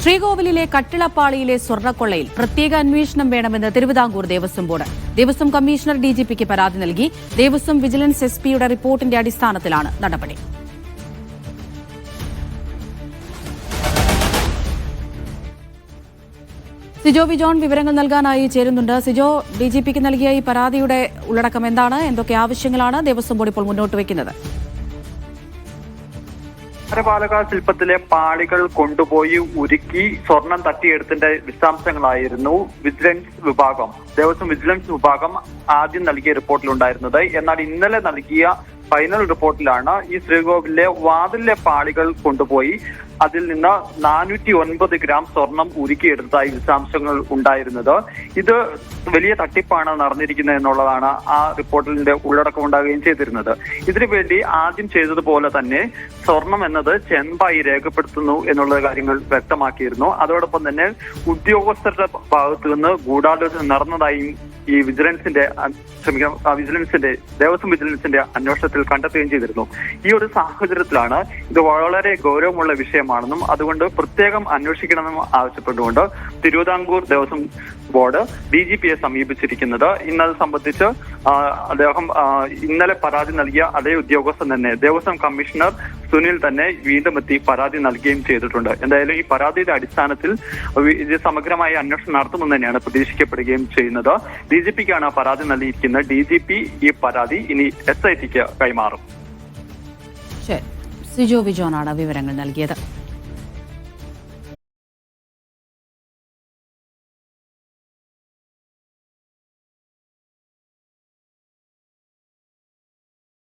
ശ്രീകോവിലിലെ കട്ടിളപ്പാളിയിലെ സ്വർണ്ണക്കൊള്ളയിൽ പ്രത്യേക അന്വേഷണം വേണമെന്ന് തിരുവിതാംകൂർ ദേവസ്വം ബോർഡ്. ദേവസ്വം കമ്മീഷണർ ഡിജിപിക്ക് പരാതി നൽകി. ദേവസ്വം വിജിലൻസ് എസ്പിയുടെ റിപ്പോർട്ടിന്റെ അടിസ്ഥാനത്തിലാണ് നടപടി. സിജോ വി ജോൺ വിവരങ്ങൾ നൽകാനായി ചേരുന്നുണ്ട്. സിജോ, ഡിജിപിക്ക് നൽകിയ ഈ പരാതിയുടെ ഉള്ളടക്കം എന്താണ്? എന്തൊക്കെ ആവശ്യങ്ങളാണ് ദേവസ്വം ബോർഡ് ഇപ്പോൾ മുന്നോട്ട് വയ്ക്കുന്നത്? ദ്വാരപാലക ശില്പത്തിലെ പാളികൾ കൊണ്ടുപോയി ഉരുക്കി സ്വർണം തട്ടിയെടുത്തിന്റെ വിശദാംശങ്ങളായിരുന്നു ദേവസ്വം വിജിലൻസ് വിഭാഗം ആദ്യം നൽകിയ റിപ്പോർട്ടിലുണ്ടായിരുന്നത്. എന്നാൽ ഇന്നലെ നൽകിയ ഫൈനൽ റിപ്പോർട്ടിലാണ് ഈ ശ്രീകോവിലിലെ വാതിലിലെ പാളികൾ കൊണ്ടുപോയി അതിൽ നിന്ന് 409 ഗ്രാം സ്വർണം ഉരുക്കിയെടുത്തതായി വിശദാംശങ്ങൾ ഉണ്ടായിരുന്നത്. ഇത് വലിയ തട്ടിപ്പാണ് നടന്നിരിക്കുന്നത് എന്നുള്ളതാണ് ആ റിപ്പോർട്ടിന്റെ ഉള്ളടക്കം ഉണ്ടാകുകയും ചെയ്തിരുന്നത്. ഇതിനുവേണ്ടി ആദ്യം ചെയ്തതുപോലെ തന്നെ സ്വർണം എന്നത് ചെമ്പായി രേഖപ്പെടുത്തുന്നു എന്നുള്ള കാര്യങ്ങൾ വ്യക്തമാക്കിയിരുന്നു. അതോടൊപ്പം തന്നെ ഉദ്യോഗസ്ഥരുടെ ഭാഗത്തു നിന്ന് ഗൂഢാലോചന നടന്നതായും ഈ ദേവസ്വം വിജിലൻസിന്റെ അന്വേഷണത്തിൽ കണ്ടെത്തുകയും ചെയ്തിരുന്നു. ഈ ഒരു സാഹചര്യത്തിലാണ് ഇത് വളരെ ഗൗരവമുള്ള വിഷയമാണെന്നും അതുകൊണ്ട് പ്രത്യേകം അന്വേഷിക്കണമെന്നും ആവശ്യപ്പെട്ടുകൊണ്ട് തിരുവിതാംകൂർ ദേവസ്വം ബോർഡ് ഡിജിപിയെ സമീപിച്ചിരിക്കുന്നത്. ഇന്നത് സംബന്ധിച്ച് അദ്ദേഹം ഇന്നലെ പരാതി നൽകിയ അതേ ഉദ്യോഗസ്ഥൻ തന്നെ ദേവസ്വം കമ്മീഷണർ സുനിൽ തന്നെ വീണ്ടും എത്തി പരാതി നൽകുകയും ചെയ്തിട്ടുണ്ട്. എന്തായാലും ഈ പരാതിയുടെ അടിസ്ഥാനത്തിൽ ഇത് സമഗ്രമായ അന്വേഷണം നടത്തുമെന്ന് തന്നെയാണ് പ്രതീക്ഷിക്കപ്പെടുകയും ചെയ്യുന്നത്. ഡിജിപിക്കാണ് പരാതി നൽകിയിരിക്കുന്നത്. ഡിജിപി ഈ പരാതി ഇനി SITക്ക് കൈമാറും. സിജോ വി ജോണാണ് വിവരങ്ങൾ നൽകിയത്.